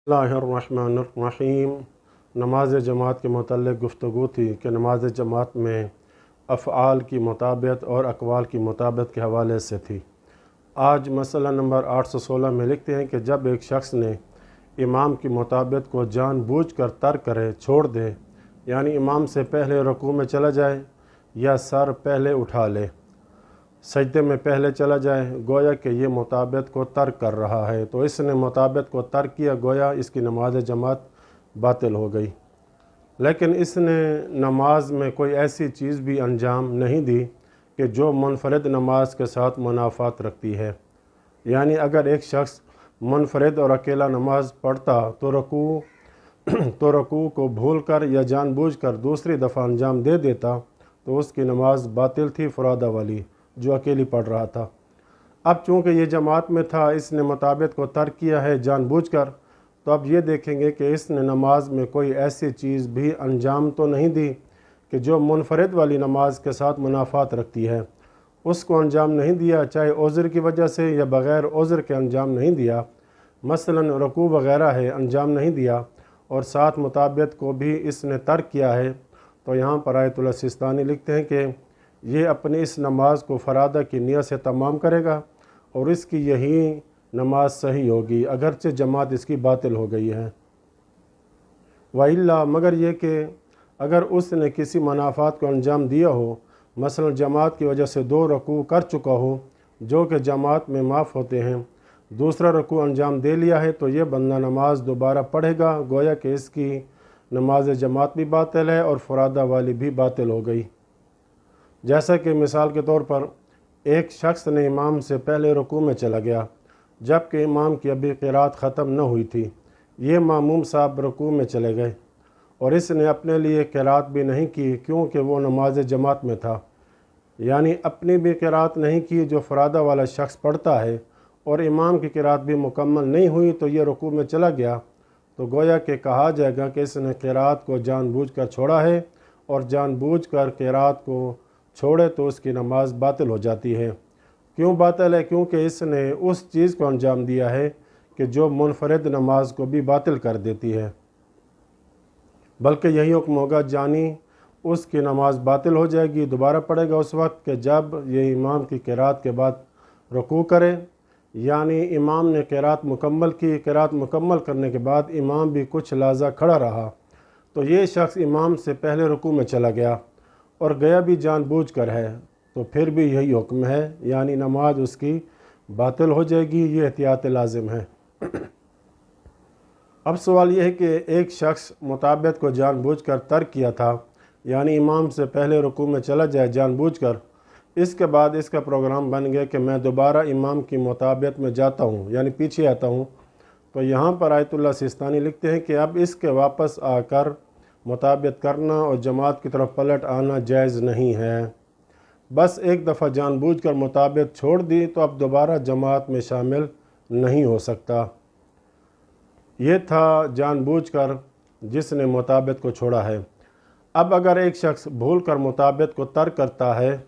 बिस्मिल्लाहिर्रहमानिर्रहीम। नमाज जमात के मुतल्लिक़ गुफ्तगू थी कि नमाज जमात में अफ़आल की मुताबियत और अक़वाल की मुताबियत के हवाले से थी। आज मसला नंबर 816 में लिखते हैं कि जब एक शख्स ने इमाम की मुताबियत को जानबूझकर तर्क करे, छोड़ दे, यानी इमाम से पहले रुकू में चला जाए या सर पहले उठा ले, सजदे में पहले चला जाए, गोया कि ये मुताबियत को तर्क कर रहा है, तो इसने मुताबियत को तर्क किया, गोया इसकी नमाज जमात बातिल हो गई। लेकिन इसने नमाज में कोई ऐसी चीज़ भी अंजाम नहीं दी कि जो मुनफरिद नमाज के साथ मुनाफात रखती है। यानी अगर एक शख्स मुनफरिद और अकेला नमाज पढ़ता तो रकू को भूल कर या जानबूझकर दूसरी दफ़ा अंजाम दे देता तो उसकी नमाज बातिल थी, फुरादा वाली, जो अकेली पढ़ रहा था। अब चूँकि ये जमात में था, इसने मुताबियत को तर्क किया है जानबूझकर, तो अब ये देखेंगे कि इसने नमाज में कोई ऐसी चीज़ भी अंजाम तो नहीं दी कि जो मुनफरिद वाली नमाज के साथ मुनाफात रखती है, उसको अंजाम नहीं दिया, चाहे उज़्र की वजह से या बग़ैर उज़्र के अंजाम नहीं दिया। मसलन रुकू वग़ैरह है, अंजाम नहीं दिया, और साथ मुताबियत को भी इसने तर्क किया है। तो यहाँ पर आयतुल्लाह सिस्तानी लिखते हैं कि ये अपनी इस नमाज को फ़रादा की नियत से तमाम करेगा और इसकी यही नमाज सही होगी, अगरचे जमात इसकी बातिल हो गई है। वइल्ला, मगर ये कि अगर उसने किसी मुनाफात को अंजाम दिया हो, मसलन जमात की वजह से 2 रुकू कर चुका हो जो कि जमात में माफ़ होते हैं, दूसरा रुकू अंजाम दे लिया है, तो ये बंदा नमाज दोबारा पढ़ेगा, गोया कि इसकी नमाज जमात भी बातिल है और फ़रादा वाली भी बातिल हो गई। जैसा कि मिसाल के तौर पर एक शख्स ने इमाम से पहले रुकू में चला गया जबकि इमाम की अभी क़िरात ख़त्म न हुई थी। ये मामूम साहब रुकू में चले गए और इसने अपने लिए क़िरात भी नहीं की क्योंकि वो नमाज जमात में था, यानी अपनी भी क़िरात नहीं की जो फ़रादा वाला शख्स पढ़ता है, और इमाम की क़िरात भी मुकम्मल नहीं हुई तो ये रुकू में चला गया, तो गोया कि कहा जाएगा कि इसने क़िरात को जानबूझकर छोड़ा है, और जानबूझकर क़िरात को छोड़े तो उसकी नमाज बातिल हो जाती है। क्यों बातिल है? क्योंकि इसने उस चीज़ को अंजाम दिया है कि जो मुनफरिद नमाज को भी बातिल कर देती है। बल्कि यही हुक्म होगा, जानी उसकी नमाज बातिल हो जाएगी, दोबारा पढ़ेगा उस वक्त कि जब ये इमाम की क़िरात के बाद रुकू करे, यानी इमाम ने क़िरात मुकम्मल की, क़िरात मुकम्मल करने के बाद इमाम भी कुछ लहज़ा खड़ा रहा, तो ये शख्स इमाम से पहले रुकू में चला गया और गया भी जानबूझकर है, तो फिर भी यही हुक्म है, यानी नमाज उसकी बातिल हो जाएगी। ये एहतियात लाजिम है। अब सवाल यह है कि एक शख्स मुताबियत को जानबूझकर तर्क किया था, यानी इमाम से पहले रुकू में चला जाए जानबूझकर, इसके बाद इसका प्रोग्राम बन गया कि मैं दोबारा इमाम की मुताबियत में जाता हूँ, यानी पीछे आता हूँ, तो यहाँ पर आयतुल्लाह सिस्तानी लिखते हैं कि अब इसके वापस आकर मुताबियत करना और जमात की तरफ पलट आना जायज़ नहीं है। बस एक दफ़ा जानबूझकर मुताबियत छोड़ दी तो अब दोबारा जमात में शामिल नहीं हो सकता। ये था जानबूझकर जिसने मुताबियत को छोड़ा है। अब अगर एक शख्स भूल कर मुताबियत को तर्क करता है,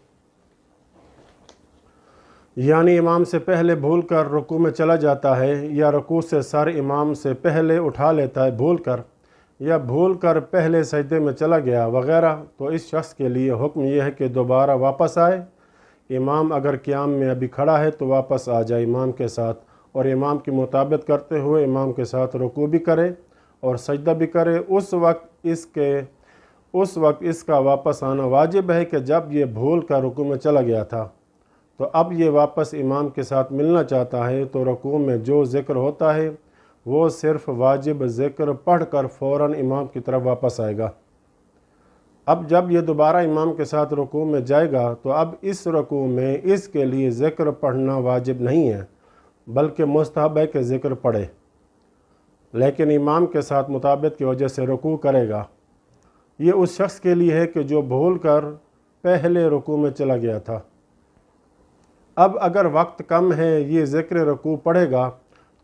यानी इमाम से पहले भूल कर रुकू में चला जाता है, या रुकू से सर इमाम से पहले उठा लेता है भूल कर, या भूल कर पहले सजदे में चला गया वग़ैरह, तो इस शख्स के लिए हुक्म यह है कि दोबारा वापस आए। इमाम अगर क़ियाम में अभी खड़ा है तो वापस आ जाए इमाम के साथ, और इमाम की मुताबियत करते हुए इमाम के साथ रुकू भी करे और सजदा भी करे। उस वक्त इसका वापस आना वाजिब है कि जब ये भूल कर रुकू में चला गया था, तो अब ये वापस इमाम के साथ मिलना चाहता है, तो रुकू में जो ज़िक्र होता है वो सिर्फ़ वाजिब ज़िक्र पढ़ कर फ़ौरन इमाम की तरफ वापस आएगा। अब जब ये दोबारा इमाम के साथ रुकू में जाएगा तो अब इस रुकू में इसके लिए ज़िक्र पढ़ना वाजिब नहीं है, बल्कि मुस्तहब है कि ज़िक्र पढ़े, लेकिन इमाम के साथ मुताबियत की वजह से रुकू करेगा। ये उस शख्स के लिए है कि जो भूल कर पहले रुकू में चला गया था। अब अगर वक्त कम है, ये ज़िक्र रुकू पढ़ेगा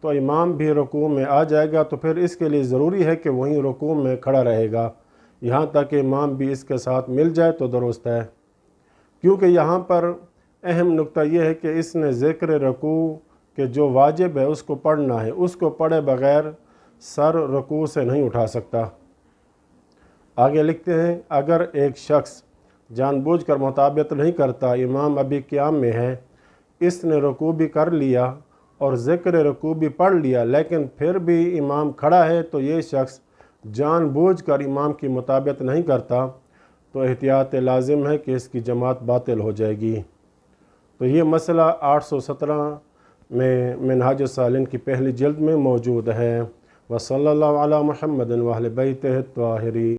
तो इमाम भी रुकू में आ जाएगा, तो फिर इसके लिए ज़रूरी है कि वहीं रुकू में खड़ा रहेगा यहाँ तक कि इमाम भी इसके साथ मिल जाए तो दुरुस्त है। क्योंकि यहाँ पर अहम नुक्ता यह है कि इसने ज़िक्र रुकू के जो वाजिब है उसको पढ़ना है, उसको पढ़े बग़ैर سر رکوع سے نہیں اٹھا سکتا۔ آگے لکھتے ہیں اگر ایک شخص جان بوجھ کر مطابقت نہیں کرتا، امام ابھی قیام میں ہے، اس نے رکوع بھی کر لیا اور ذکر رکوع بھی پڑھ لیا، لیکن پھر بھی امام کھڑا ہے، تو یہ شخص جان بوجھ کر امام کی مطابقت نہیں کرتا، تو احتیاط لازم ہے کہ اس کی جماعت باطل ہو جائے گی۔ تو یہ مسئلہ 817 میں منہاج السالکین کی پہلی جلد میں موجود ہے۔ وصلی اللہ علی محمد و اہل بیتہ الطاہرین۔